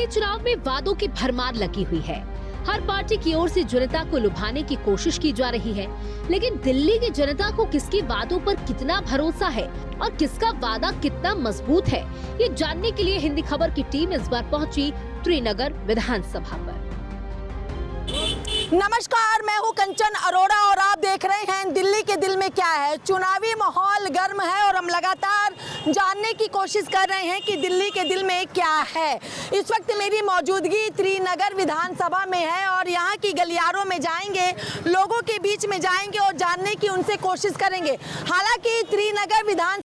चुनाव में वादों की भरमार लगी हुई है। हर पार्टी की ओर से जनता को लुभाने की कोशिश की जा रही है, लेकिन दिल्ली की जनता को किसके वादों पर कितना भरोसा है और किसका वादा कितना मजबूत है, ये जानने के लिए हिंदी खबर की टीम इस बार पहुंची त्रिनगर विधानसभा पर। नमस्कार, मैं हूं कंचन अरोड़ा और आप देख रहे हैं दिल्ली के दिल में क्या है। चुनावी माहौल गर्म है और हम लगातार जानने की कोशिश कर रहे हैं कि दिल्ली के दिल में क्या है। इस वक्त मेरी मौजूदगी त्रिनगर विधानसभा में है और यहाँ की गलियारों में जाएंगे, लोगों के बीच में जाएंगे और जानने की उनसे कोशिश करेंगे। हालांकि त्रिनगर विधान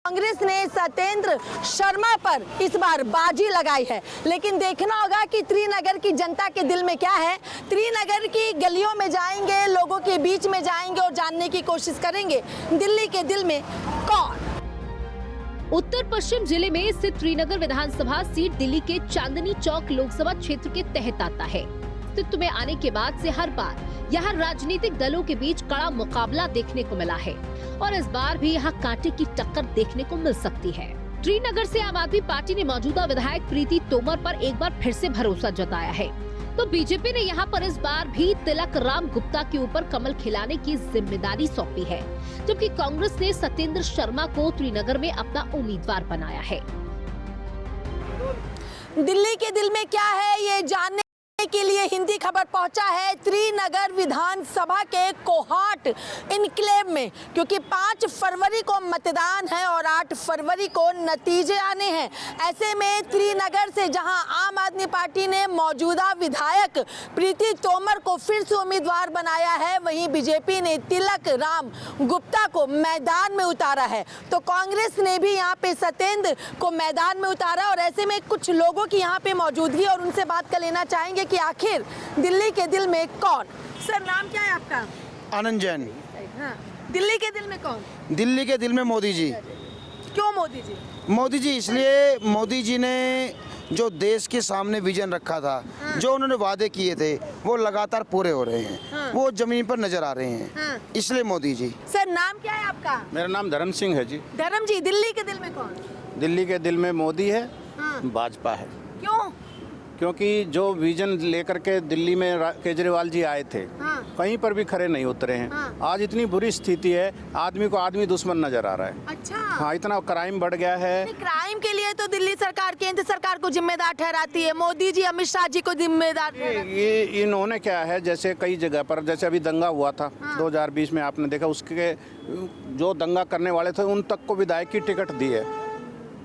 कांग्रेस ने सत्येंद्र शर्मा पर इस बार बाजी लगाई है, लेकिन देखना होगा कि त्रिनगर की जनता के दिल में क्या है। त्रिनगर की गलियों में जाएंगे, लोगों के बीच में जाएंगे और जानने की कोशिश करेंगे दिल्ली के दिल में कौन। उत्तर पश्चिम जिले में स्थित त्रिनगर विधानसभा सीट दिल्ली के चांदनी चौक लोकसभा क्षेत्र के तहत आता है। अस्तित्व में आने के बाद से हर बार यहाँ राजनीतिक दलों के बीच कड़ा मुकाबला देखने को मिला है और इस बार भी यहाँ कांटे की टक्कर देखने को मिल सकती है। त्रिनगर से आम आदमी पार्टी ने मौजूदा विधायक प्रीति तोमर पर एक बार फिर से भरोसा जताया है, तो बीजेपी ने यहाँ पर इस बार भी तिलक राम गुप्ता के ऊपर कमल खिलाने की जिम्मेदारी सौंपी है, जबकि कांग्रेस ने सत्येंद्र शर्मा को त्रिनगर में अपना उम्मीदवार बनाया है। दिल्ली के दिल में क्या है, ये जानने के लिए हिंदी खबर पहुंचा है त्रिनगर विधानसभा के कोहाट इनक्लेव में, क्योंकि 5 फरवरी को मतदान है और 8 फरवरी को नतीजे आने हैं। ऐसे में त्रिनगर से जहां आम आदमी पार्टी ने मौजूदा विधायक प्रीति तोमर को फिर से उम्मीदवार बनाया है, वहीं बीजेपी ने तिलक राम गुप्ता को मैदान में उतारा है, तो कांग्रेस ने भी यहाँ पे सत्येंद्र को मैदान में उतारा। और ऐसे में कुछ लोगों की यहाँ पे मौजूदगी और उनसे बात कर लेना चाहेंगे कि आखिर दिल्ली के दिल में कौन। सर, नाम क्या है आपका? आनंद जैन। हाँ। दिल्ली के दिल में कौन? दिल्ली के दिल में मोदी जी। क्यों मोदी जी? मोदी जी इसलिए, मोदी जी ने जो देश के सामने विजन रखा था, हाँ। जो उन्होंने वादे किए थे वो लगातार पूरे हो रहे हैं, हाँ। वो जमीन पर नजर आ रहे हैं, हाँ। इसलिए मोदी जी। सर, नाम क्या है आपका? मेरा नाम धर्म सिंह है जी। धर्म जी, दिल्ली के दिल में कौन? दिल्ली के दिल में मोदी है, हाँ। भाजपा है। क्यों? क्योंकि जो विजन लेकर के दिल्ली में केजरीवाल जी आए थे, हाँ। कहीं पर भी खड़े नहीं उतरे हैं। हाँ। आज इतनी बुरी स्थिति है, आदमी को आदमी दुश्मन नजर आ रहा है। अच्छा। हाँ, इतना क्राइम बढ़ गया है। क्राइम के लिए तो दिल्ली सरकार, केंद्र सरकार को जिम्मेदार ठहराती है, मोदी जी अमित शाह जी को जिम्मेदार ठहराती है। ये इन्होंने क्या है, जैसे कई जगह पर, जैसे अभी दंगा हुआ था 2020 में, आपने देखा, उसके जो दंगा करने वाले थे उन तक को विधायक की टिकट दी है,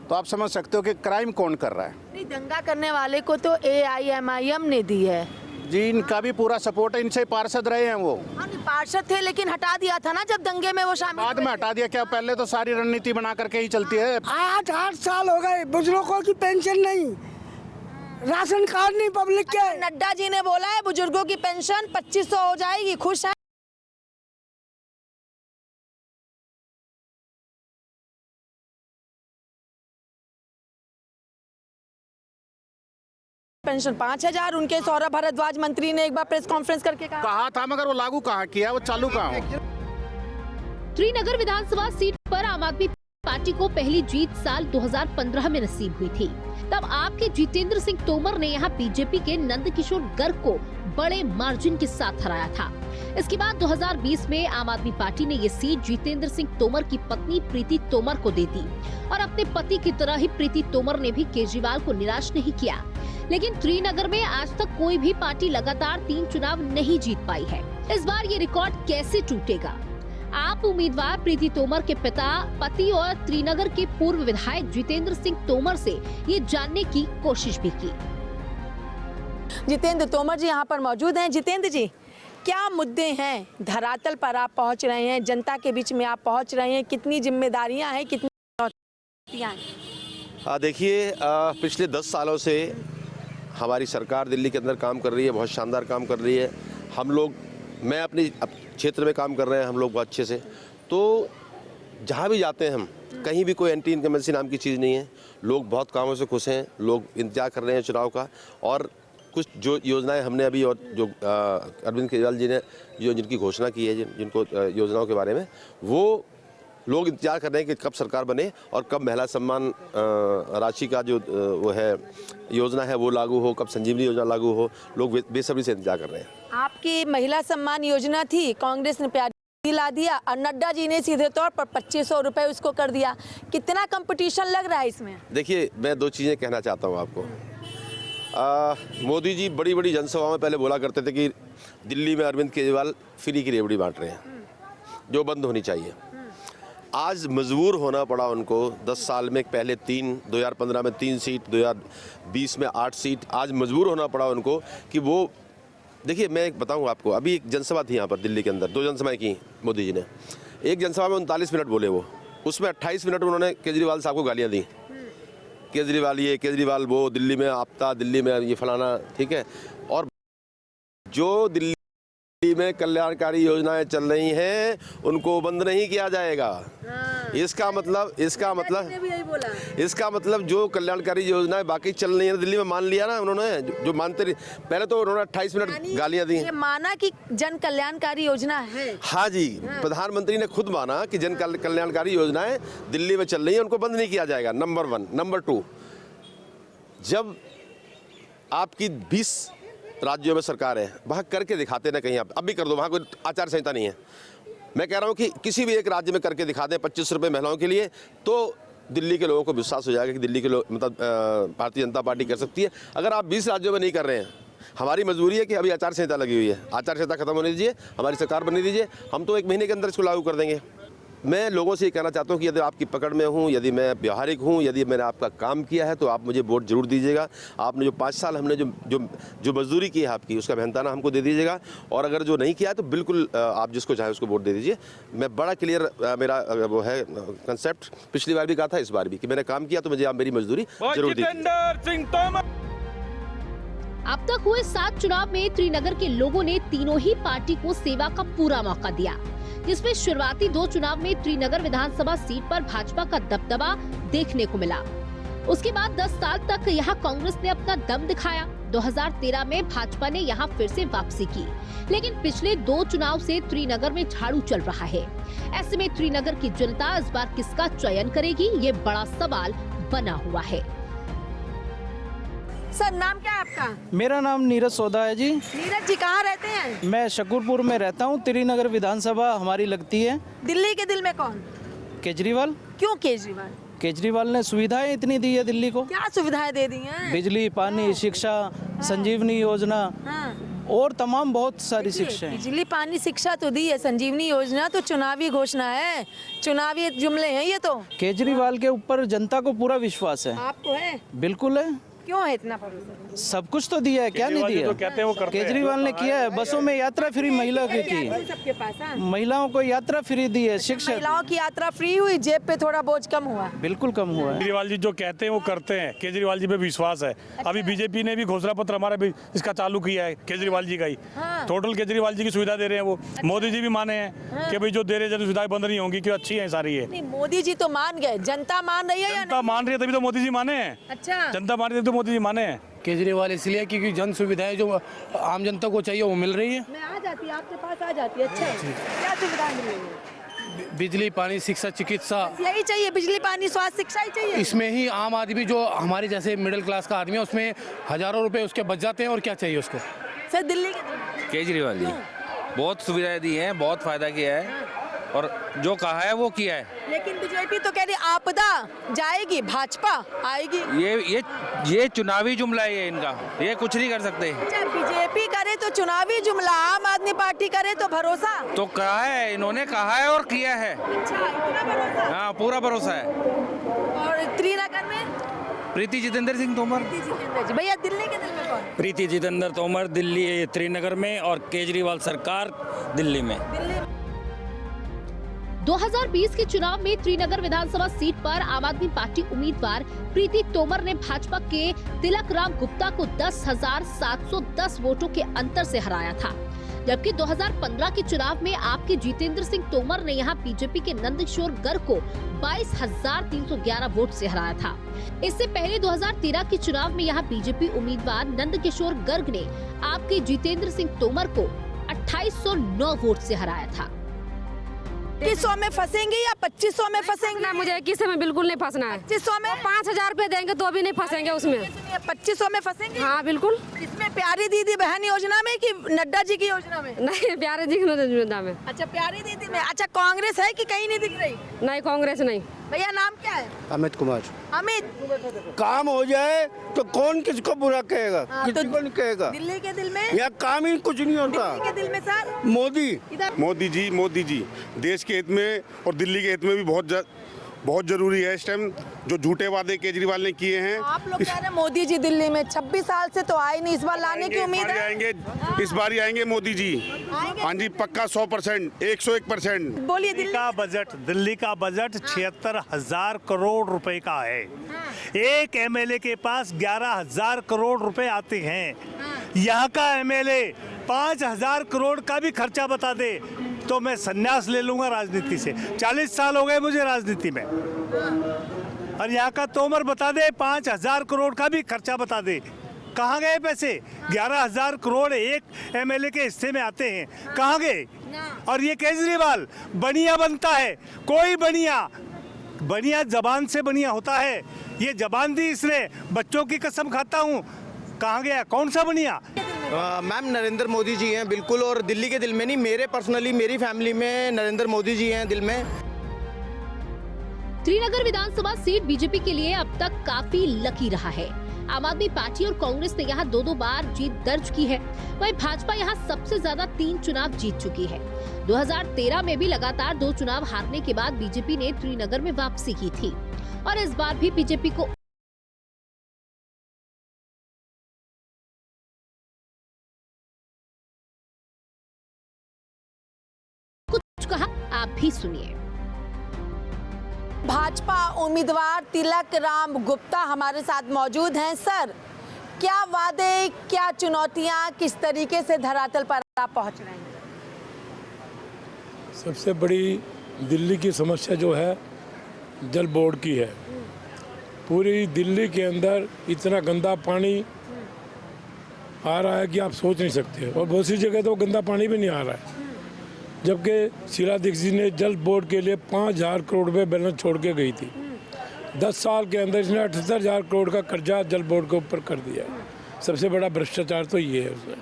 तो आप समझ सकते हो कि क्राइम कौन कर रहा है। नहीं, दंगा करने वाले को तो AIMIM ने दी है जी, इनका भी पूरा सपोर्ट है, इनसे पार्षद रहे हैं वो। हाँ, पार्षद थे, लेकिन हटा दिया था ना जब दंगे में वो शामिल बाद में हटा दिया क्या? पहले तो सारी रणनीति बना करके ही चलती है। 8 साल हो गए, बुजुर्गों की पेंशन नहीं, राशन कार्ड नहीं पब्लिक के। नड्डा जी ने बोला है बुजुर्गों की पेंशन 2500 हो जाएगी, खुश है? पेंशन 5000, उनके सौरभ भारद्वाज मंत्री ने एक बार प्रेस कॉन्फ्रेंस करके कहा था, मगर वो लागू कहाँ किया, वो चालू कहाँ हो? त्रिनगर विधानसभा सीट पर आम आदमी पार्टी को पहली जीत साल 2015 में नसीब हुई थी। तब आपके जितेंद्र सिंह तोमर ने यहाँ बीजेपी के नंदकिशोर गर्ग को बड़े मार्जिन के साथ हराया था। इसके बाद 2020 में आम आदमी पार्टी ने ये सीट जितेंद्र सिंह तोमर की पत्नी प्रीति तोमर को दे दी और अपने पति की तरह ही प्रीति तोमर ने भी केजरीवाल को निराश नहीं किया। लेकिन त्रिनगर में आज तक कोई भी पार्टी लगातार 3 चुनाव नहीं जीत पाई है। इस बार ये रिकॉर्ड कैसे टूटेगा? आप उम्मीदवार प्रीति तोमर के पिता, पति और त्रिनगर के पूर्व विधायक जितेंद्र सिंह तोमर से ये जानने की कोशिश भी की। जितेंद्र तोमर जी यहाँ पर मौजूद हैं। जितेंद्र जी, क्या मुद्दे हैं? धरातल पर आप पहुँच रहे हैं, जनता के बीच में आप पहुँच रहे हैं, कितनी जिम्मेदारियाँ हैं, कितनी चुनौतियाँ हैं? देखिए, पिछले 10 सालों से हमारी सरकार दिल्ली के अंदर काम कर रही है, बहुत शानदार काम कर रही है। हम लोग, मैं अपने क्षेत्र में काम कर रहे हैं हम लोग बहुत अच्छे से, तो जहाँ भी जाते हैं हम, कहीं भी कोई एंटी इनकम्बेंसी नाम की चीज़ नहीं है। लोग बहुत कामों से खुश हैं, लोग इंतजार कर रहे हैं चुनाव का, और कुछ जो योजनाएं हमने अभी और जो अरविंद केजरीवाल जी ने जिनकी घोषणा की है जिनको योजनाओं के बारे में, वो लोग इंतजार कर रहे हैं कि कब सरकार बने और कब महिला सम्मान राशि का जो वो है योजना है वो लागू हो, कब संजीवनी योजना लागू हो। लोग बेसब्री से इंतजार कर रहे हैं। आपकी महिला सम्मान योजना थी, कांग्रेस ने प्यारी ला दिया और नड्डा जी ने सीधे तौर पर 2500 रुपए उसको कर दिया। कितना कंपटीशन लग रहा है इसमें? देखिए, मैं दो चीज़ें कहना चाहता हूँ आपको। मोदी जी बड़ी बड़ी जनसभाओं में पहले बोला करते थे कि दिल्ली में अरविंद केजरीवाल फ्री की रेवड़ी बांट रहे हैं, जो बंद होनी चाहिए। आज मजबूर होना पड़ा उनको 10 साल में, पहले 3, 2015 में 3 सीट, 2020 में 8 सीट। आज मजबूर होना पड़ा उनको कि वो, देखिए मैं एक बताऊं आपको, अभी एक जनसभा थी यहाँ पर दिल्ली के अंदर, 2 जनसभाएं की मोदी जी ने। एक जनसभा में 39 मिनट बोले वो, उसमें 28 मिनट उन्होंने केजरीवाल साहब को गालियाँ दी। केजरीवाल ये, केजरीवाल वो, दिल्ली में आपता, दिल्ली में ये फलाना, ठीक है। और जो दिल्ली में कल्याणकारी योजनाएं चल रही हैं उनको बंद नहीं किया जाएगा। इसका मतलब जो कल्याणकारी योजनाएं बाकी चल रही है दिल्ली में, मान लिया ना उन्होंने, जो मानते रहे। पहले तो उन्होंने 28 मिनट गालियां दी, ये माना कि जन कल्याणकारी योजना है। हाँ जी, प्रधानमंत्री ने खुद माना कि जन कल्याणकारी योजनाएं दिल्ली में चल रही है, उनको बंद नहीं किया जाएगा। नंबर 1। नंबर 2, जब आपकी 20 राज्यों में सरकार है, वहाँ करके दिखाते ना, कहीं आप अब भी कर दो, वहाँ कोई आचार संहिता नहीं है। मैं कह रहा हूँ कि किसी भी एक राज्य में करके दिखा दें 25 रुपये महिलाओं के लिए, तो दिल्ली के लोगों को विश्वास हो जाएगा कि दिल्ली के लोग, मतलब भारतीय जनता पार्टी कर सकती है। अगर आप 20 राज्यों में नहीं कर रहे हैं, हमारी मजबूरी है कि अभी आचार संहिता लगी हुई है, आचार संहिता खत्म होने दीजिए, हमारी सरकार बनने दीजिए, हम तो 1 महीने के अंदर इसको लागू कर देंगे। मैं लोगों से ये कहना चाहता हूँ कि यदि आपकी पकड़ में हूँ, यदि मैं व्यवहारिक हूँ, यदि मैंने आपका काम किया है, तो आप मुझे वोट जरूर दीजिएगा। आपने जो 5 साल हमने जो मजदूरी की है आपकी, उसका मेहनताना हमको दे दीजिएगा। और अगर जो नहीं किया है तो बिल्कुल आप जिसको चाहे उसको वोट दे दीजिए। मैं बड़ा क्लियर मेरा वो है कंसेप्ट, पिछली बार भी कहा था, इस बार भी, कि मैंने काम किया तो मुझे आप मेरी मजदूरी जरूर दीजिए। अब तक हुए 7 चुनाव में त्रिनगर के लोगों ने तीनों ही पार्टी को सेवा का पूरा मौका दिया, जिसमें शुरुआती 2 चुनाव में त्रिनगर विधानसभा सीट पर भाजपा का दबदबा देखने को मिला। उसके बाद 10 साल तक यहाँ कांग्रेस ने अपना दम दिखाया। 2013 में भाजपा ने यहाँ फिर से वापसी की, लेकिन पिछले 2 चुनाव से त्रिनगर में झाड़ू चल रहा है। ऐसे में त्रिनगर की जनता इस बार किसका चयन करेगी, ये बड़ा सवाल बना हुआ है। सर, नाम क्या है आपका? मेरा नाम नीरज सोदा है जी। नीरज जी कहाँ रहते हैं? मैं शकरपुर में रहता हूँ। त्रिनगर विधानसभा हमारी लगती है। दिल्ली के दिल में कौन? केजरीवाल। क्यों केजरीवाल? केजरीवाल ने सुविधाएं इतनी दी है दिल्ली को। क्या सुविधाएं दे दी हैं? बिजली, पानी, शिक्षा, संजीवनी योजना और तमाम बहुत सारी शिक्षाएं। बिजली, पानी, शिक्षा तो दी है, संजीवनी योजना तो चुनावी घोषणा है, चुनावी जुमले हैं ये तो। केजरीवाल के ऊपर जनता को पूरा विश्वास है। आपको है? बिल्कुल है। क्यों है इतना भरोसा? सब कुछ तो दिया है, क्या नहीं दिया? तो कहते हैं वो करते हैं। केजरीवाल ने किया है, बसों में यात्रा फ्री महिला की सबके पास है। महिलाओं को यात्रा फ्री दी है, शिक्षा। महिलाओं की यात्रा फ्री हुई, जेब पे थोड़ा बोझ कम हुआ। बिल्कुल कम हुआ है। केजरीवाल जी जो कहते हैं वो करते हैं, केजरीवाल जी पे विश्वास है। अभी बीजेपी ने भी घोषणा पत्र हमारा भी इसका चालू किया है, केजरीवाल जी का ही। टोटल केजरीवाल जी की सुविधा दे रहे हैं वो। मोदी जी भी माने हैं कि भाई जो दे रहे हैं सुविधाएं बंद नहीं होंगी, क्यों अच्छी है सारी है। नहीं, मोदी जी तो मान गए, जनता मान रही है या जनता मान रही है तभी तो मोदी जी माने हैं। अच्छा, जनता मान रही है तो मोदी जी माने हैं। केजरीवाल इसलिए क्योंकि जन सुविधाएं जो आम जनता को चाहिए वो मिल रही है। मैं आ जाती, आपके पास आ जाती। अच्छा, क्या सुविधाएं मिल रही है? बिजली, पानी, शिक्षा, चिकित्सा, यही चाहिए। बिजली, पानी, स्वास्थ्य, शिक्षा ही चाहिए। इसमें ही आम आदमी जो हमारे जैसे मिडिल क्लास का आदमी है उसमें हजारों रुपए उसके बच जाते हैं। और क्या चाहिए उसको? सर, दिल्ली के केजरीवाल जी बहुत सुविधाएं दी हैं, बहुत फायदा किया है और जो कहा है वो किया है। लेकिन बीजेपी तो कह रही आपदा जाएगी, भाजपा आएगी। ये चुनावी जुमला है ये इनका, ये कुछ नहीं कर सकते। अच्छा, बीजेपी करे तो चुनावी जुमला, आम आदमी पार्टी करे तो भरोसा। तो कहा है, इन्होंने कहा है और किया है। अच्छा, इतना भरोसा? हाँ, पूरा भरोसा है। और त्रिनगर में प्रीति जितेंद्र सिंह तोमर। भैया, दिल्ली के दिल में कौन? प्रीति जितेंद्र तोमर दिल्ली त्रिनगर में और केजरीवाल सरकार दिल्ली में। 2020 के चुनाव में त्रिनगर विधानसभा सीट पर आम आदमी पार्टी उम्मीदवार प्रीति तोमर ने भाजपा के तिलक राम गुप्ता को 10,710 वोटों के अंतर से हराया था, जबकि 2015 के चुनाव में आपके जितेंद्र सिंह तोमर ने यहाँ बीजेपी के नंदकिशोर गर्ग को 22,311 वोट से हराया था। इससे पहले 2013 के चुनाव में यहाँ बीजेपी उम्मीदवार नंदकिशोर गर्ग ने आपके जितेंद्र सिंह तोमर को 2809 वोट से हराया था। 2100 में फंसेंगे या 2500 में फंसेंगे? ना, मुझे 2100 में बिल्कुल नहीं फंसना है। 2500 में 5000 रुपए देंगे तो भी नहीं फंसेंगे उसमें। 2500 में फंसेंगे? हाँ बिल्कुल। इसमें प्यारी दीदी बहन योजना में कि नड्डा जी की योजना में? नहीं, प्यारे जी की योजना में। अच्छा, प्यारी दीदी में। अच्छा, कांग्रेस है कि कहीं नहीं दिख रही? नहीं, कांग्रेस नहीं। भैया नाम क्या है? अमित कुमार। अमित, काम हो जाए तो कौन किसको बुरा कहेगा? किसी को नहीं कहेगा। दिल्ली के दिल में यहाँ काम ही कुछ नहीं होता। दिल्ली के दिल में सर मोदी मोदी जी देश के हित में और दिल्ली के हित में भी बहुत जरूरी है। इस टाइम जो झूठे वादे केजरीवाल ने किए हैं, आप लोग कह रहे हैं मोदी जी दिल्ली में 26 साल से तो आए नहीं, इस बार लाने की उम्मीद है? आएंगे, इस बार ही आएंगे मोदी जी। हाँ जी, पक्का 100%, 101%। बोलिए। दिल्ली का बजट 76,000 करोड़ रुपए का है। एक एमएलए के पास 11,000 करोड़ रुपए आते हैं। यहाँ का एमएलए 5,000 करोड़ का भी खर्चा बता दे तो मैं संन्यास ले लूंगा राजनीति से। 40 साल हो गए मुझे राजनीति में। और यहाँ का तोमर बता दे 5,000 करोड़ का भी खर्चा बता दे, कहाँ गए पैसे? 11,000 करोड़ एक एमएलए के हिस्से में आते हैं, कहाँ गए? और ये केजरीवाल बनिया बनता है। कोई बनिया जबान से बनिया होता है। ये जबान दी इसने, बच्चों की कसम खाता हूँ। कहाँ गया? कौन सा बनिया? मैम नरेंद्र मोदी जी हैं बिल्कुल, और दिल्ली के दिल में नहीं, मेरे पर्सनली मेरी फैमिली में नरेंद्र मोदी जी हैं दिल में। श्रीनगर विधानसभा सीट बीजेपी के लिए अब तक काफी लकी रहा है। आम आदमी पार्टी और कांग्रेस ने यहाँ दो बार जीत दर्ज की है। वहीं भाजपा यहाँ सबसे ज्यादा 3 चुनाव जीत चुकी है। 2013 में भी लगातार 2 चुनाव हारने के बाद बीजेपी ने श्रीनगर में वापसी की थी और इस बार भी बीजेपी को कुछ कहा, आप भी सुनिए। भाजपा उम्मीदवार तिलक राम गुप्ता हमारे साथ मौजूद हैं। सर, क्या वादे, क्या चुनौतियां, किस तरीके से धरातल पर आप पहुंच रहे हैं? सबसे बड़ी दिल्ली की समस्या जो है जल बोर्ड की है। पूरी दिल्ली के अंदर इतना गंदा पानी आ रहा है कि आप सोच नहीं सकते, और बहुत सी जगह तो गंदा पानी भी नहीं आ रहा है। जबकि शीला दीक्षित ने जल बोर्ड के लिए 5,000 करोड़ रुपये बैलेंस छोड़ के गई थी। 10 साल के अंदर इसने 78,000 करोड़ का कर्जा जल बोर्ड के ऊपर कर दिया। सबसे बड़ा भ्रष्टाचार तो ये है उसमें।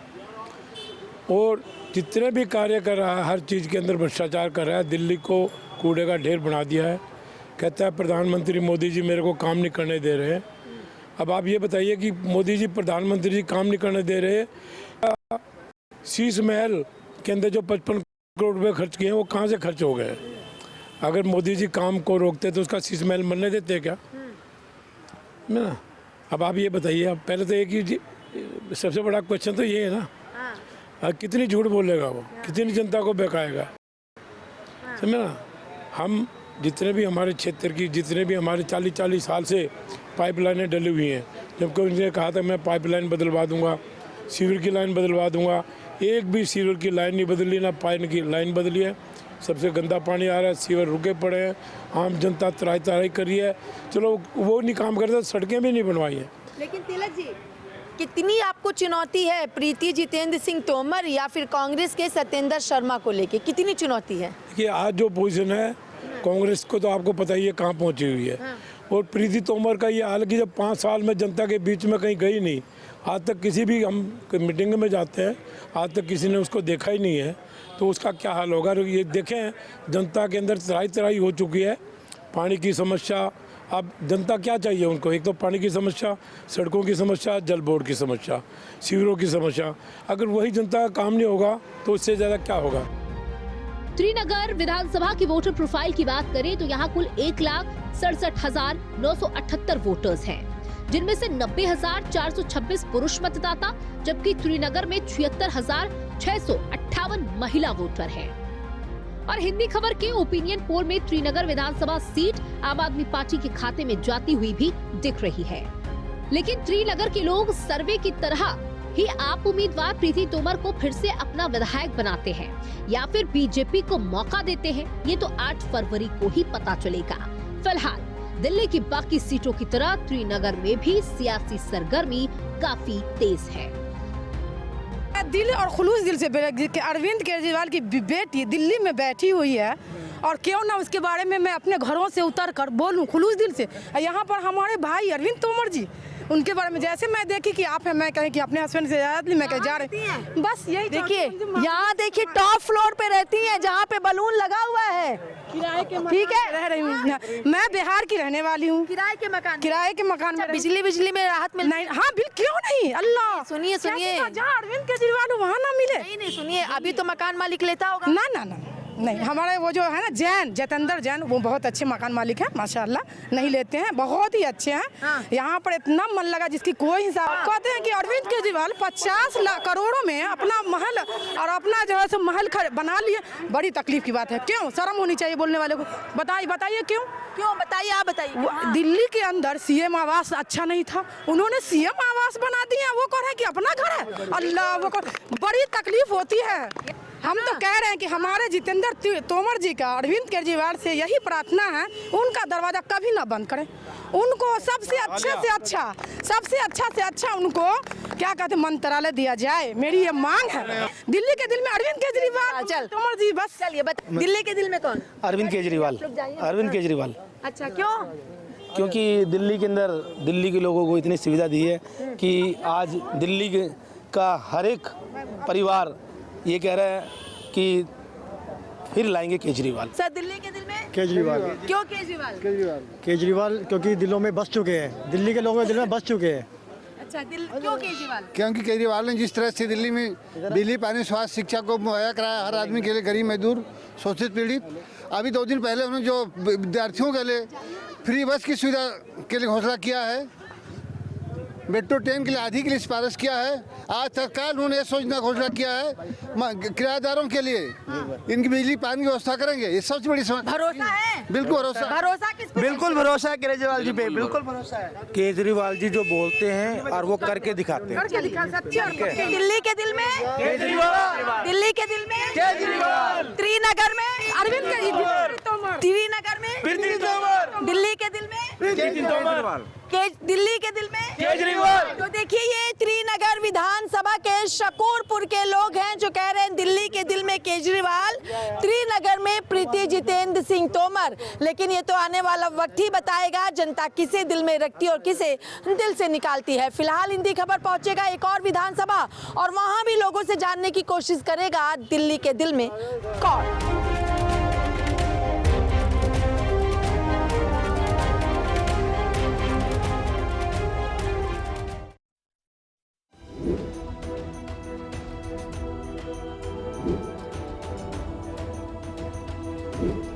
और जितने भी कार्य कर रहा है हर चीज़ के अंदर भ्रष्टाचार कर रहा है। दिल्ली को कूड़े का ढेर बना दिया है। कहता है प्रधानमंत्री मोदी जी मेरे को काम नहीं करने दे रहे हैं। अब आप ये बताइए कि मोदी जी, प्रधानमंत्री जी काम नहीं करने दे रहे। शीश महल के अंदर जो 55 करोड़ रुपए खर्च किए हैं वो कहाँ से खर्च हो गए? अगर मोदी जी काम को रोकते तो उसका शीश महल बनने देते क्या? ना। अब आप ये बताइए, अब पहले तो एक ही सबसे बड़ा क्वेश्चन तो ये है ना, कितनी झूठ बोलेगा वो, कितनी जनता को बहकाएगा? समझे ना। हम जितने भी हमारे क्षेत्र की, जितने भी हमारे 40 साल से पाइपलाइनें डली हुई हैं, जबकि उनसे कहा था मैं पाइपलाइन बदलवा दूंगा, सीवर की लाइन बदलवा दूंगा, एक भी सीवर की लाइन नहीं बदली, ना पानी की लाइन बदली है। सबसे गंदा पानी आ रहा है, सीवर रुके पड़े हैं, आम जनता तराई कर रही है। चलो वो नहीं काम करता, सड़कें भी नहीं बनवाई हैं। लेकिन तिलक जी, कितनी आपको चुनौती है प्रीति जितेंद्र सिंह तोमर या फिर कांग्रेस के सत्येंद्र शर्मा को लेके, कितनी चुनौती है? देखिए, आज जो पोजीशन है कांग्रेस को तो आपको पता ही है कहाँ पहुँची हुई है। और प्रीति तोमर का ये हाल कि जब 5 साल में जनता के बीच में कहीं गई नहीं, आज तक किसी भी हम मीटिंग में जाते हैं, आज तक किसी ने उसको देखा ही नहीं है, तो उसका क्या हाल होगा? ये देखें, जनता के अंदर तराई हो चुकी है। पानी की समस्या, अब जनता क्या चाहिए उनको? एक तो पानी की समस्या, सड़कों की समस्या, जल बोर्ड की समस्या, सीवरों की समस्या। अगर वही जनता का काम नहीं होगा तो उससे ज़्यादा क्या होगा? श्रीनगर विधानसभा की वोटर प्रोफाइल की बात करें तो यहाँ कुल 1,67,978 वोटर्स हैं, जिनमें से 90,426 पुरुष मतदाता, जबकि श्रीनगर में 76,658 महिला वोटर हैं। और हिंदी खबर के ओपिनियन पोल में श्रीनगर विधानसभा सीट आम आदमी पार्टी के खाते में जाती हुई भी दिख रही है। लेकिन श्रीनगर के लोग सर्वे की तरह ही आप उम्मीदवार प्रीति तोमर को फिर से अपना विधायक बनाते हैं या फिर बीजेपी को मौका देते हैं, ये तो 8 फरवरी को ही पता चलेगा। फिलहाल दिल्ली की बाकी सीटों की तरह त्रिनगर में भी सियासी सरगर्मी काफी तेज है। दिल और खुलूस दिल से अरविंद केजरीवाल की बेटी दिल्ली में बैठी हुई है और क्यों ना उसके बारे में मैं अपने घरों से उतर कर बोलूं खुलूस दिल से। यहाँ पर हमारे भाई अरविंद तोमर जी, उनके बारे में जैसे मैं देखी कि आप है, मैं कहीं कि अपने हस्बैंड से ज्यादा मैं कहीं जा रही हूँ, बस यही देखिए यहाँ देखिए टॉप फ्लोर पे रहती हैं जहाँ पे बलून लगा हुआ है, किराए के ठीक है। रह रही हूँ मैं, बिहार की रहने वाली हूँ। किराए के मकान में बिजली में राहत मिल नहीं, हाँ बिल क्यों नहीं, अल्लाह सुनिए जहाँ अरविंद केजरीवाल वहाँ ना मिले। नहीं सुनिए, अभी तो मकान मालिक लेता होगा। ना नहीं, हमारे वो जो है ना जतेंद्र जैन, वो बहुत अच्छे मकान मालिक हैं माशाल्लाह, नहीं लेते हैं, बहुत ही अच्छे हैं। हाँ। यहाँ पर इतना मन लगा जिसकी कोई हिसाब। कहते हैं कि अरविंद केजरीवाल 50 लाख करोड़ों में अपना महल और अपना जो है सो महल बना लिए, बड़ी तकलीफ की बात है। क्यों शर्म होनी चाहिए बोलने वाले को, बताइए क्यों बताइए, आप बताइए। दिल्ली के अंदर सीएम आवास अच्छा नहीं था, उन्होंने सीएम आवास बना दिया, वो कह रहे हैं कि अपना घर है, अल्लाह वो बड़ी तकलीफ होती है। हम तो कह रहे हैं कि हमारे जितेंद्र तोमर जी का अरविंद केजरीवाल से यही प्रार्थना है, उनका दरवाजा कभी ना बंद करें, उनको सबसे अच्छा से अच्छा उनको क्या कहते हैं मंत्रालय दिया जाए, मेरी ये मांग है। दिल्ली के दिल में अरविंद केजरीवाल, तोमर जी बस चलिए दिल्ली के दिल में कौन? अरविंद केजरीवाल। अच्छा, क्यों? क्योंकि दिल्ली के अंदर दिल्ली के लोगों को इतनी सुविधा दी है कि आज दिल्ली का हर एक परिवार ये कह रहा है कि फिर लाएंगे केजरीवाल। सर दिल्ली के दिल में केजरीवाल। क्यों केजरीवाल क्योंकि दिलों में बस चुके हैं, दिल्ली के लोगों के दिल में बस चुके हैं। अच्छा, क्यों केजरीवाल? क्योंकि केजरीवाल ने जिस तरह से दिल्ली में बिजली, पानी, स्वास्थ्य, शिक्षा को मुहैया कराया हर आदमी के लिए, गरीब मजदूर, शोषित पीड़ित। अभी 2 दिन पहले उन्होंने जो विद्यार्थियों के लिए फ्री बस की सुविधा के लिए घोषणा किया है, मेट्रो ट्रेन के लिए आधी के लिए सिफारिश किया है। आज तत्काल उन्होंने ये सोचना घोषणा किया है किराएदारों के लिए इनकी बिजली पानी की व्यवस्था करेंगे। ये सबसे बड़ी भरोसा है, बिल्कुल भरोसा किस पे? बिल्कुल भरोसा है केजरीवाल जी पे, बिल्कुल भरोसा है। केजरीवाल जी जो बोलते हैं और वो करके दिखाते हैं। दिल्ली के दिल में केजरीवाल, दिल्ली के दिल में केजरीवाल, त्रिनगर में अरविंद केजरीवाल, त्रिनगर में प्रीति तोमर, दिल्ली के दिल में प्रीति तोमर, दिल्ली के दिल में केजरीवाल। तो देखिए ये त्रिनगर विधानसभा के शकूरपुर के लोग हैं जो कह रहे हैं दिल्ली के दिल में केजरीवाल, त्रिनगर में प्रीति जितेंद्र सिंह तोमर। लेकिन ये तो आने वाला वक्त ही बताएगा जनता किसे दिल में रखती और किसे दिल से निकालती है। फिलहाल हिंदी खबर पहुंचेगा एक और विधानसभा और वहां भी लोगों से जानने की कोशिश करेगा दिल्ली के दिल में कौन। है।